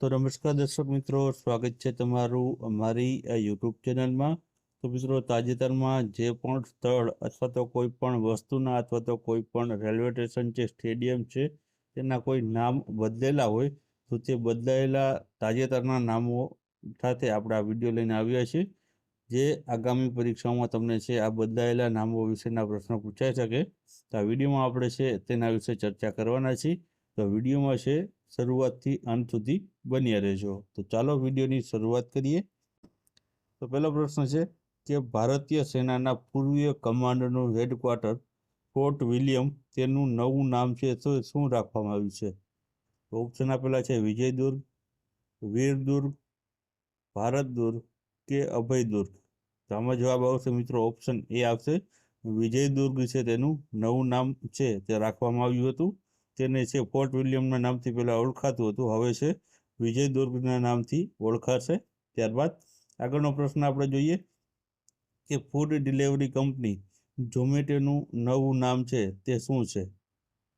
તો નમસ્કાર દર્શક મિત્રો, સ્વાગત છે તમારું અમારી આ યુટ્યુબ ચેનલમાં. તો મિત્રો, તાજેતરમાં જે પણ સ્થળ અથવા તો કોઈ પણ વસ્તુના અથવા તો કોઈ પણ રેલવે સ્ટેશન છે, સ્ટેડિયમ છે, તેના કોઈ નામ બદલેલા હોય તો તે બદલાયેલા તાજેતરના નામો સાથે આપણે આ વિડીયો લઈને આવ્યા છીએ. જે આગામી પરીક્ષાઓમાં તમને છે આ બદલાયેલા નામો વિશેના પ્રશ્નો પૂછાઈ શકે. તો આ વિડીયોમાં આપણે છે તેના વિશે ચર્ચા કરવાના છીએ. તો વિડીયોમાં છે શરૂઆતથી અંત સુધી બન્યા રહેજો. તો ચાલો વિડીયોની શરૂઆત કરીએ. તો પહેલો પ્રશ્ન છે કે ભારતીય સેનાના પૂર્વીય કમાન્ડનું હેડક્વાર્ટર ફોર્ટ વિલિયમ, તેનું નવું નામ છે તો શું રાખવામાં આવ્યું છે? તો ઓપ્શન આપેલા છે વિજયદુર્ગ, વીરદુર્ગ, ભારતદુર્ગ કે અભયદુર્ગ. તો આમાં જવાબ આવશે મિત્રો ઓપ્શન એ આવશે. વિજયદુર્ગ છે તેનું નવું નામ છે તે રાખવામાં આવ્યું હતું. તેને છે ફોર્ટ વિલિયમના નામથી પહેલાં ઓળખાતું હતું, હવે છે વિજયદુર્ગના નામથી ઓળખાશે. ત્યારબાદ આગળનો પ્રશ્ન આપણે જોઈએ કે ફૂડ ડિલિવરી કંપની ઝોમેટોનું નવું નામ છે તે શું છે?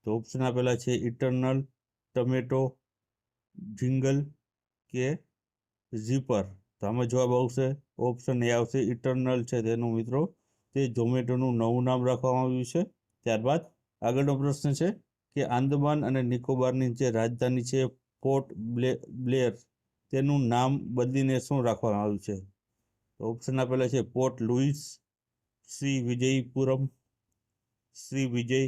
તો ઓપ્શન આપેલા છે ઇટરનલ, ટમેટો, જિંગલ કે ઝીપર. તો આમાં જવાબ આવશે ઓપ્શન એ આવશે ઇટરનલ છે તેનું મિત્રો તે ઝોમેટોનું નવું નામ રાખવામાં આવ્યું છે. ત્યારબાદ આગળનો પ્રશ્ન છે કે આંદામાન અને નિકોબારની જે રાજધાની છે પોર્ટ બ્લેર, તેનું નામ બદલીને શું રાખવામાં આવ્યું છે? તો ઓપ્શન આપેલા છે પોર્ટ લુઇસ, શ્રી વિજયપુરમ, શ્રી વિજય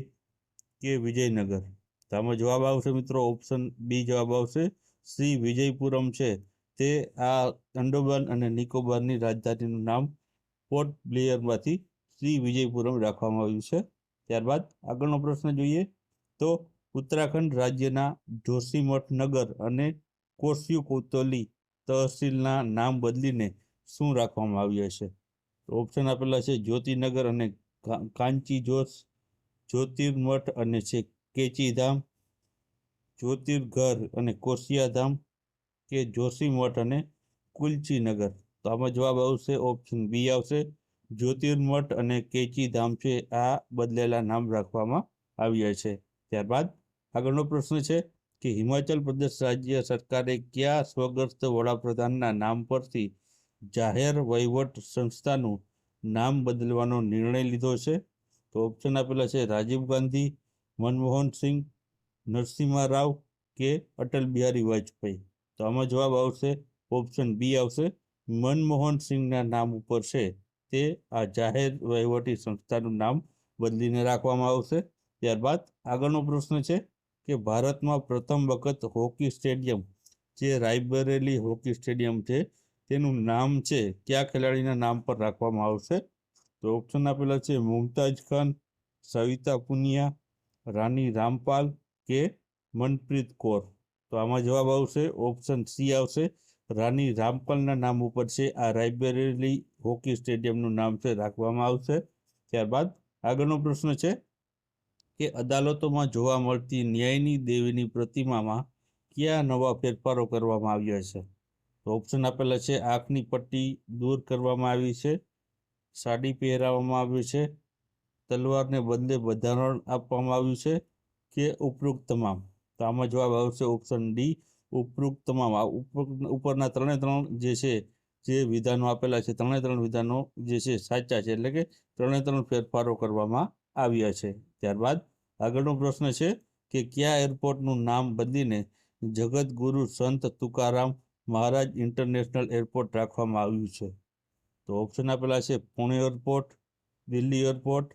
કે વિજયનગર. તો આમાં જવાબ આવશે મિત્રો ઓપ્શન બી જવાબ આવશે. શ્રી વિજયપુરમ છે તે આ આંદામાન અને નિકોબારની રાજધાનીનું નામ પોર્ટ બ્લેયરમાંથી શ્રી વિજયપુરમ રાખવામાં આવ્યું છે. ત્યારબાદ આગળનો પ્રશ્ન જોઈએ તો ઉત્તરાખંડ રાજ્યના જોશીમઠ નગર અને કોસ્યુ કોતોલી તહસીલના નામ બદલીને શું રાખવામાં આવ્યા છે? તો ઓપ્શન આપેલા છે જ્યોતિનગર અને કાંચી જોશ, જ્યોતિર્મઠ અને છે કેચીધામ, જ્યોતિર્ઘર અને કોશિયાધામ કે જોશીમઠ અને કુલચીનગર. તો આમાં જવાબ આવશે ઓપ્શન બી આવશે. જ્યોતિર્મઠ અને કેચીધામ છે આ બદલેલા નામ રાખવામાં આવ્યા છે. ત્યારબાદ આગળનો પ્રશ્ન છે કે હિમાચલ પ્રદેશ રાજ્ય સરકારે કયા સ્વર્ગસ્થ વડાપ્રધાનના નામ પરથી જાહેર વહીવટ સંસ્થાનું નામ બદલવાનો નિર્ણય લીધો છે? તો ઓપ્શન આપેલા છે રાજીવ ગાંધી, મનમોહન સિંહ, નરસિમ્હા રાવ કે અટલ બિહારી વાજપેયી. તો આમાં જવાબ આવશે ઓપ્શન બી આવશે. મનમોહન સિંહના નામ ઉપર છે તે આ જાહેર વહીવટી સંસ્થાનું નામ બદલીને રાખવામાં આવશે. ત્યારબાદ આગળનો પ્રશ્ન છે કે ભારતમાં પ્રથમ વખત હોકી સ્ટેડિયમ જે રાયબરેલી હોકી સ્ટેડિયમ છે તેનું નામ છે કયા ખેલાડીના નામ પર રાખવામાં આવશે? તો ઓપ્શન આપેલા છે મુમતાઝ ખાન, સવિતા પુનિયા, રાની રામપાલ કે મનપ્રીત કૌર. તો આમાં જવાબ આવશે ઓપ્શન સી આવશે. રાની રામપાલના નામ ઉપર છે આ રાયબરેલી હોકી સ્ટેડિયમનું નામ છે રાખવામાં આવશે. ત્યારબાદ આગળનો પ્રશ્ન છે કે અદાલતોમાં જોવા મળતી ન્યાયની દેવીની પ્રતિમામાં કયા નવા ફેરફારો કરવામાં આવ્યા છે? તો ઓપ્શન આપેલા છે આંખની પટ્ટી દૂર કરવામાં આવી છે, સાડી પહેરાવવામાં આવ્યું છે, તલવારને બદલે બંધારણ આપવામાં આવ્યું છે કે ઉપરોક્ત તમામ. તો આમાં જવાબ આવશે ઓપ્શન ડી ઉપરોક્ત તમામ. ઉપરના ત્રણ જે છે જે વિધાનો આપેલા છે ત્રણ વિધાનો જે છે સાચા છે, એટલે કે ત્રણ ફેરફારો કરવામાં આવ્યા છે. ત્યારબાદ આગળનો પ્રશ્ન છે કે કયા એરપોર્ટનું નામ બદલીને જગતગુરુ સંત તુકારામ મહારાજ ઇન્ટરનેશનલ એરપોર્ટ રાખવામાં આવ્યું છે? તો ઓપ્શન આપેલા છે Pune airport, Delhi airport,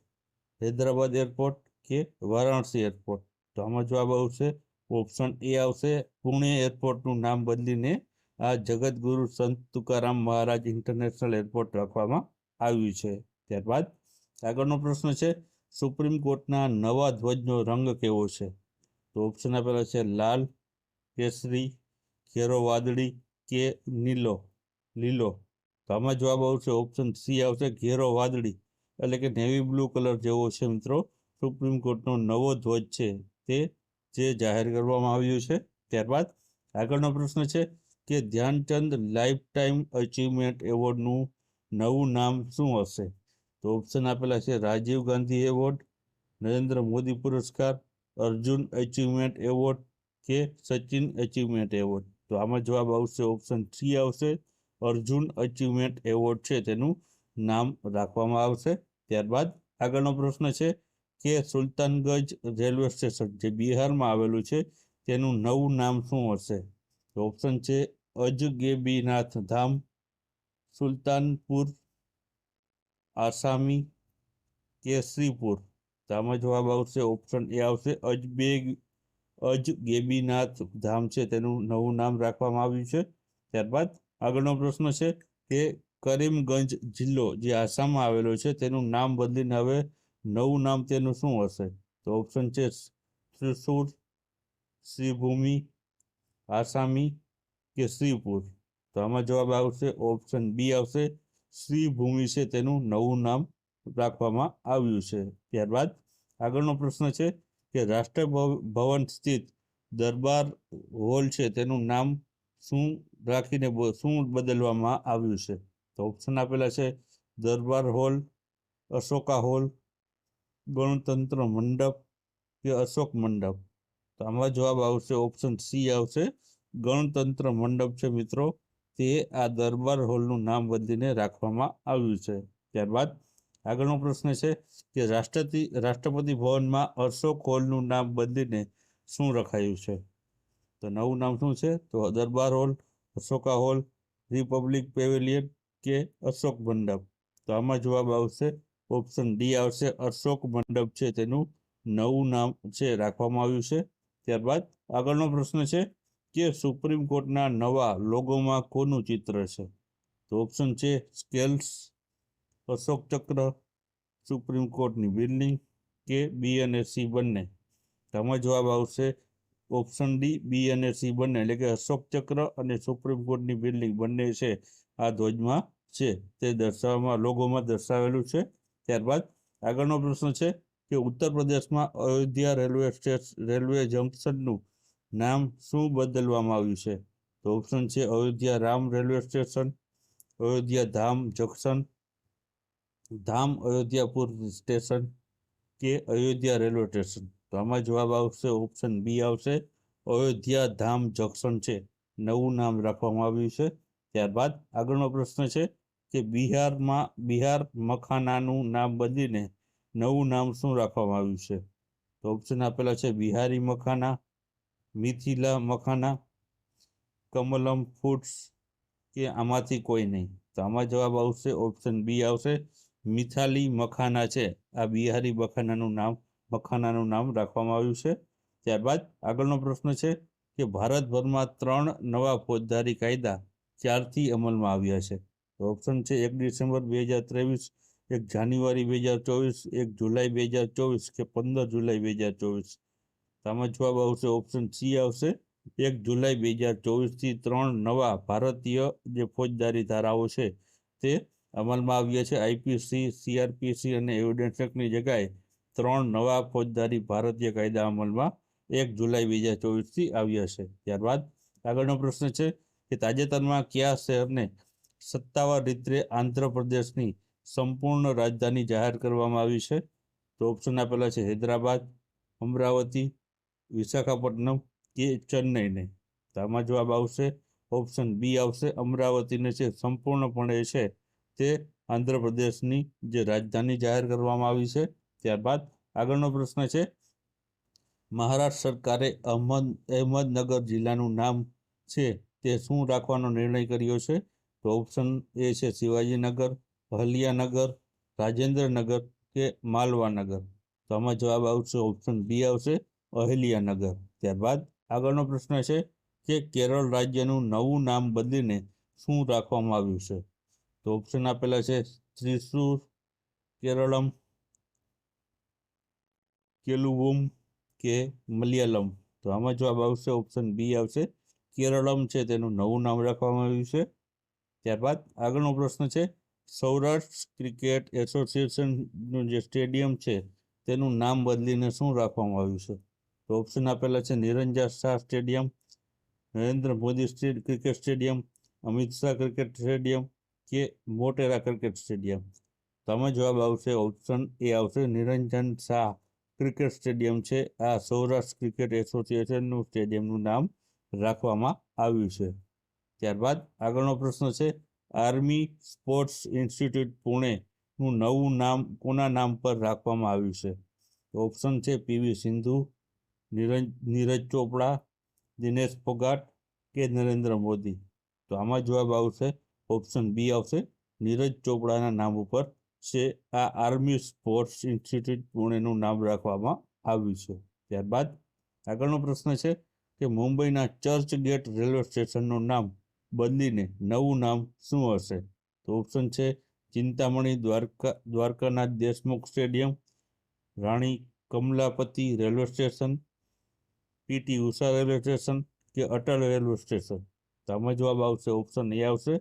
Hyderabad airport કે વારાણસી એરપોર્ટ. તો આમાં જવાબ આવશે ઓપ્શન એ આવશે. પુણે એરપોર્ટનું નામ બદલીને આ જગતગુરુ સંત તુકારામ મહારાજ ઇન્ટરનેશનલ એરપોર્ટ રાખવામાં આવ્યું છે. ત્યારબાદ આગળનો પ્રશ્ન છે સુપ્રીમ કોર્ટના નવા ધ્વજનો રંગ કેવો છે? તો ઓપ્શન આપેલા છે લાલ, કેસરી, ઘેરો વાદળી કે લીલો. તો આમાં જવાબ આવશે ઓપ્શન સી આવશે ઘેરો વાદળી, એટલે કે નેવી બ્લુ કલર જેવો છે મિત્રો સુપ્રીમ કોર્ટનો નવો ધ્વજ છે તે જે જાહેર કરવામાં આવ્યું છે. ત્યારબાદ આગળનો પ્રશ્ન છે કે ધ્યાનચંદ લાઈફ ટાઈમ અચીવમેન્ટ એવોર્ડનું નવું નામ શું હશે? તો ઓપ્શન આપેલા છે રાજીવ ગાંધી એવોર્ડ, નરેન્દ્ર મોદી પુરસ્કાર, અર્જુન અચીવમેન્ટ એવોર્ડ કે સચિન અચીવમેન્ટ એવોર્ડ. તો આમાં જવાબ આવશે ઓપ્શન સી આવશે, અર્જુન અચીવમેન્ટ એવોર્ડ છે તેનું નામ રાખવામાં આવશે. ત્યારબાદ આગળનો પ્રશ્ન છે કે સુલતાનગંજ રેલવે સ્ટેશન જે બિહારમાં આવેલું છે તેનું નવું નામ શું હશે? તો ઓપ્શન છે અજગેબીનાથ ધામ, સુલતાનપુર, આસામી કે શ્રીપુર. તો આમાં જવાબ આવશે ઓપ્શન એ આવશે અજગેબીનાથ ધામ છે તેનું નવું નામ રાખવામાં આવ્યું છે. ત્યારબાદ આગળનો પ્રશ્ન છે કે કરીમગંજ જિલ્લો જે આસામમાં આવેલો છે તેનું નામ બદલીને હવે નવું નામ તેનું શું હશે? તો ઓપ્શન છે ત્રિશુર, શ્રીભૂમિ, આસામી કે શ્રીપુર. તો આમાં જવાબ આવશે ઓપ્શન બી આવશે, શ્રીભૂમિ છે તેનું નવું નામ રાખવામાં આવ્યું છે. ત્યારબાદ આગળનો પ્રશ્ન છે કે રાષ્ટ્રભવન સ્થિત દરબાર હોલ છે તેનું નામ શું રાખીને શું બદલવામાં આવ્યું છે? તો ઓપ્શન આપેલા છે દરબાર હોલ, અશોકા હોલ, ગણતંત્ર મંડપ કે અશોક મંડપ. તો આમાં જવાબ આવશે ઓપ્શન સી આવશે, ગણતંત્ર મંડપ છે મિત્રો તે આ દરબાર હોલનું નામ બદલીને રાખવામાં આવ્યું છે. ત્યારબાદ આગળનો પ્રશ્ન છે કે રાષ્ટ્રપતિ ભવનમાં અશોક હોલનું નામ બદલીને શું રખાયું છે? તો નવું નામ શું છે? તો Darbar hall, Ashoka hall, Republic Pavilion કે અશોક મંડપ. તો આમાં જવાબ આવશે ઓપ્શન ડી આવશે, અશોક મંડપ છે તેનું નવું નામ છે રાખવામાં આવ્યું છે. ત્યારબાદ આગળનો પ્રશ્ન છે કે સુપ્રીમ કોર્ટના નવા લોગોમાં કોનું ચિત્ર છે? તો ઓપ્શન છે સ્કેલ્સ, અશોક ચક્ર, સુપ્રીમ કોર્ટની બિલ્ડિંગ કે બી અને સી બંને. આમાં જવાબ આવશે ઓપ્શન ડી, બી અને સી બંને, એટલે કે અશોક ચક્ર અને સુપ્રીમ કોર્ટની બિલ્ડિંગ બંને છે આ ધ્વજમાં છે તે દર્શાવવામાં લોગોમાં દર્શાવેલું છે. ત્યારબાદ આગળનો પ્રશ્ન છે કે ઉત્તર પ્રદેશમાં અયોધ્યા રેલવે જંકશનનું નામ શું બદલવામાં આવ્યું છે? તો ઓપ્શન છે અયોધ્યા રામ રેલવે સ્ટેશન, અયોધ્યા ધામ જંકશન, ધામ અયોધ્યાપુર સ્ટેશન કે અયોધ્યા રેલવે સ્ટેશન. તો આમાં જવાબ આવશે ઓપ્શન બી આવશે, અયોધ્યા ધામ જંકશન છે નવું નામ રાખવામાં આવ્યું છે. ત્યારબાદ આગળનો પ્રશ્ન છે કે બિહાર મખાનાનું નામ બદલીને નવું નામ શું રાખવામાં આવ્યું છે? તો ઓપ્શન આપેલા છે બિહારી મખાના, મિથિલા મખાના, કમલમ ફૂડ્સ કે આમાંથી કોઈ નહીં. તો આમાં જવાબ આવશે ઓપ્શન બી આવશે, મિથાલી મખાના છે આ બિહારી મખાનાનું નામ રાખવામાં આવ્યું છે. ત્યારબાદ આગળનો પ્રશ્ન છે કે ભારતભરમાં 3 નવા ફોજદારી કાયદા ક્યારથી અમલમાં આવ્યા છે? તો ઓપ્શન છે 1 ડિસેમ્બર 2023, 1 જાન્યુઆરી 2024, 1 જુલાઈ 2024 કે 15 જુલાઈ 2024. આમાં જવાબ આવશે ઓપ્શન સી આવશે, 1 જુલાઈ 2024થી 3 નવા ભારતીય જે ફોજદારી ધારાઓ છે તે અમલમાં આવ્યા છે. આઈપીસી, સીઆરપીસી અને એવિડન્સ એક્ટની જગ્યાએ 3 નવા ફોજદારી ભારતીય કાયદા અમલમાં 1 જુલાઈ 2024થી આવ્યા છે. ત્યારબાદ આગળનો પ્રશ્ન છે કે તાજેતરમાં કયા શહેરને સત્તાવાર રીતે આંધ્રપ્રદેશની સંપૂર્ણ રાજધાની જાહેર કરવામાં આવી છે? તો ઓપ્શન આપેલા છે હૈદરાબાદ, અમરાવતી, વિશાખાપટ્ટનમ કે ચેન્નઈને. તો આમાં જવાબ આવશે ઓપ્શન બી આવશે, અમરાવતીને છે સંપૂર્ણપણે છે તે આંધ્રપ્રદેશની જે રાજધાની જાહેર કરવામાં આવી છે. ત્યારબાદ આગળનો પ્રશ્ન છે મહારાષ્ટ્ર સરકારે અહમદનગર જિલ્લાનું નામ છે તે શું રાખવાનો નિર્ણય કર્યો છે? તો ઓપ્શન એ છે શિવાજીનગર, અહલ્યાનગર, રાજેન્દ્રનગર કે માલવાનગર. તો આમાં જવાબ આવશે ઓપ્શન બી આવશે, અહલ્યાનગર. ત્યારબાદ આગળનો પ્રશ્ન છે કે કેરળ રાજ્યનું નવું નામ બદલીને શું રાખવામાં આવ્યું છે? તો ઓપ્શન આપેલા છે ત્રિશુર, કેરળમ, કેલુવુમ કે મલયાલમ. તો આમાં જવાબ આવશે ઓપ્શન બી આવશે, કેરળમ છે તેનું નવું નામ રાખવામાં આવ્યું છે. ત્યારબાદ આગળનો પ્રશ્ન છે સૌરાષ્ટ્ર ક્રિકેટ એસોસિએશનનું જે સ્ટેડિયમ છે તેનું નામ બદલીને શું રાખવામાં આવ્યું છે? તો ઓપ્શન આપેલા છે Niranjan Shah stadium, Narendra Modi cricket stadium, Amit Shah cricket stadium કે મોટેરા ક્રિકેટ સ્ટેડિયમ. તો આમાં જવાબ આવશે ઓપ્શન એ આવશે, નિરંજન શાહ ક્રિકેટ સ્ટેડિયમ છે આ સૌરાષ્ટ્ર ક્રિકેટ એસોસિએશનનું સ્ટેડિયમનું નામ રાખવામાં આવ્યું છે. ત્યારબાદ આગળનો પ્રશ્ન છે, આર્મી સ્પોર્ટ્સ ઇન્સ્ટિટ્યૂટ પુણેનું નવું નામ કોના નામ પર રાખવામાં આવ્યું છે? તો ઓપ્શન છે પીવી સિંધુ, નીરજ ચોપડા, દિનેશ ફોગાટ કે નરેન્દ્ર મોદી. તો આમાં જવાબ આવશે ઓપ્શન બી આવશે, નીરજ ચોપડાના નામ ઉપર છે આ આર્મી સ્પોર્ટ્સ ઇન્સ્ટિટ્યૂટ પુણેનું નામ રાખવામાં આવ્યું છે. ત્યારબાદ આગળનો પ્રશ્ન છે કે મુંબઈના ચર્ચ ગેટ રેલવે સ્ટેશનનું નામ બદલીને નવું નામ શું હશે? તો ઓપ્શન છે Chintamani Dwarkanath Deshmukh stadium, Rani Kamlapati railway station, PT Usha railway station કે અટલ રેલવે સ્ટેશન. તો આમાં જવાબ આવશે ઓપ્શન એ આવશે,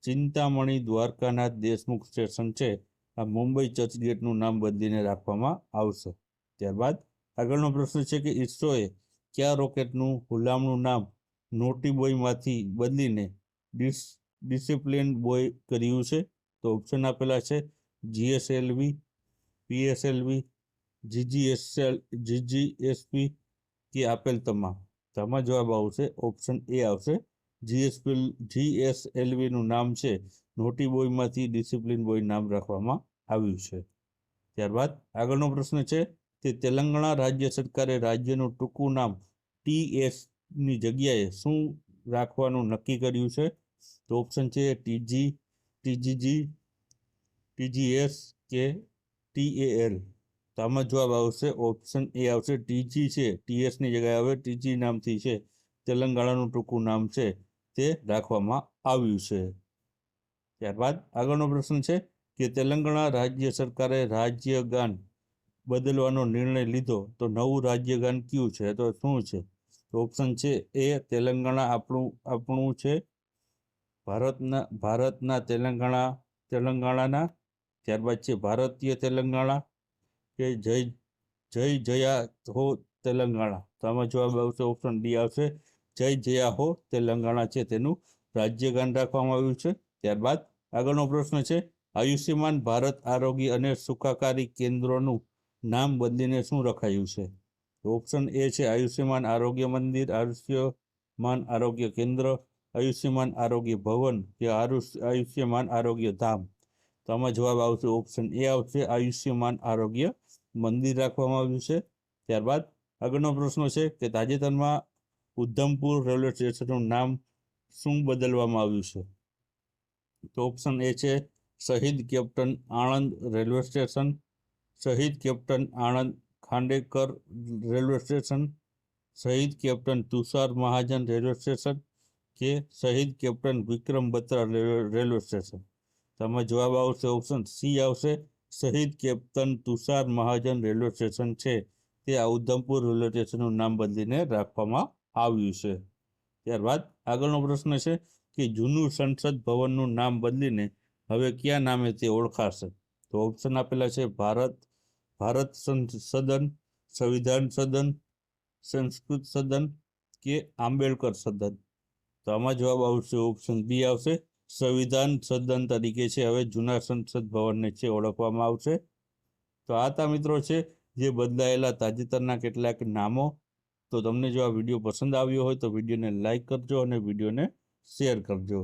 ચિંતામણી દ્વારકાનાથ દેશમુખ સ્ટેશન છે આ મુંબઈ ચર્ચગેટનું નામ બદલીને રાખવામાં આવશે. ત્યારબાદ આગળનો પ્રશ્ન છે કે ઇસરોએ કયા રોકેટનું હુલામણું નામ નોટી બોયમાંથી બદલીને ડિસિપ્લિન બોય કર્યું છે? તો ઓપ્શન આપેલા છે જીએસએલવી, પીએસએલવી, જીજીએસપી કે આપેલ તમામ. તો આમાં જવાબ આવશે ઓપ્શન એ આવશે, જીએસએલવીનું નામ છે નોટી બોયમાંથી ડિસિપ્લિન બોય નામ રાખવામાં આવ્યું છે. ત્યારબાદ આગળનો પ્રશ્ન છે કે તેલંગાણા રાજ્ય સરકારે રાજ્યનું ટૂંકું નામ TSની જગ્યાએ શું રાખવાનું નક્કી કર્યું છે? તો ઓપ્શન છે TGG, TGS કે TAL. તો આમાં જવાબ આવશે ઓપ્શન એ આવશે, TG છે TSની જગ્યાએ હવે TG નામથી છે તેલંગાણાનું ટૂંકું નામ છે તે રાખવામાં આવ્યું છે. ત્યારબાદ આગળનો પ્રશ્ન છે કે તેલંગાણા રાજ્ય સરકારે રાજ્યગાન બદલવાનો નિર્ણય લીધો તો નવું રાજ્યગાન કયું છે? તો શું છે? તો ઓપ્શન છે એ તેલંગાણા આપણું છે, ભારતના તેલંગાણાના, ત્યારબાદ છે ભારતીય તેલંગાણા કે જય જયા હો તેલંગાણા. તો આમાં જવાબ આવશે ઓપ્શન ડી આવશે, જય જયા હો તેલંગાણા છે તેનું રાજ્યગાન રાખવામાં આવ્યું છે. ત્યારબાદ આગળનો પ્રશ્ન છે, આયુષ્યમાન ભારત આરોગ્ય અને સુખાકારી કેન્દ્રોનું નામ બદલીને શું રખાયું છે? તો ઓપ્શન એ છે આયુષ્યમાન આરોગ્ય મંદિર, આયુષ્યમાન આરોગ્ય કેન્દ્ર, આયુષ્યમાન આરોગ્ય ભવન કે આયુષ્યમાન આરોગ્ય ધામ. તો આમાં જવાબ આવશે ઓપ્શન એ આવશે, આયુષ્યમાન આરોગ્ય મંદિર રાખવામાં આવ્યું છે. ત્યારબાદ આગળનો પ્રશ્ન છે કે તાજેતરમાં ઉધમપુર રેલવે સ્ટેશનનું નામ શું બદલવામાં આવ્યું છે? તો ઓપ્શન એ છે શહીદ કેપ્ટન આણંદ રેલવે સ્ટેશન, શહીદ કેપ્ટન આણંદ ખાંડેકર રેલવે સ્ટેશન, શહીદ કેપ્ટન તુષાર મહાજન રેલવે સ્ટેશન કે શહીદ કેપ્ટન વિક્રમ બત્રા રેલવે સ્ટેશન. તેમાં જવાબ આવશે ઓપ્શન સી આવશે, શહીદ કેપ્ટન તુષાર મહાજન રેલવે સ્ટેશન છે તે આ ઉધમપુર રેલવે સ્ટેશનનું નામ બદલીને રાખવામાં આવ્યું છે. ત્યારબાદ આગળનો પ્રશ્ન છે કે જૂનું સંસદ ભવનનું નામ બદલીને હવે કયા નામે તે ઓળખાશે? તો ઓપ્શન આપેલા છે ભારત સદન, સંવિધાન સદન, સંસ્કૃત સદન કે આંબેડકર સદન. તો આમાં જવાબ આવશે ઓપ્શન બી આવશે, સંવિધાન સદન તરીકે છે હવે જૂના સંસદ ભવનને છે ઓળખવામાં આવશે. તો આ તા મિત્રો છે જે બદલાયેલા તાજેતરના કેટલાક નામો. તો તમને જો આ વિડીયો પસંદ આવ્યો હોય તો વિડીયોને લાઈક કરજો અને વિડીયોને શેર કરજો.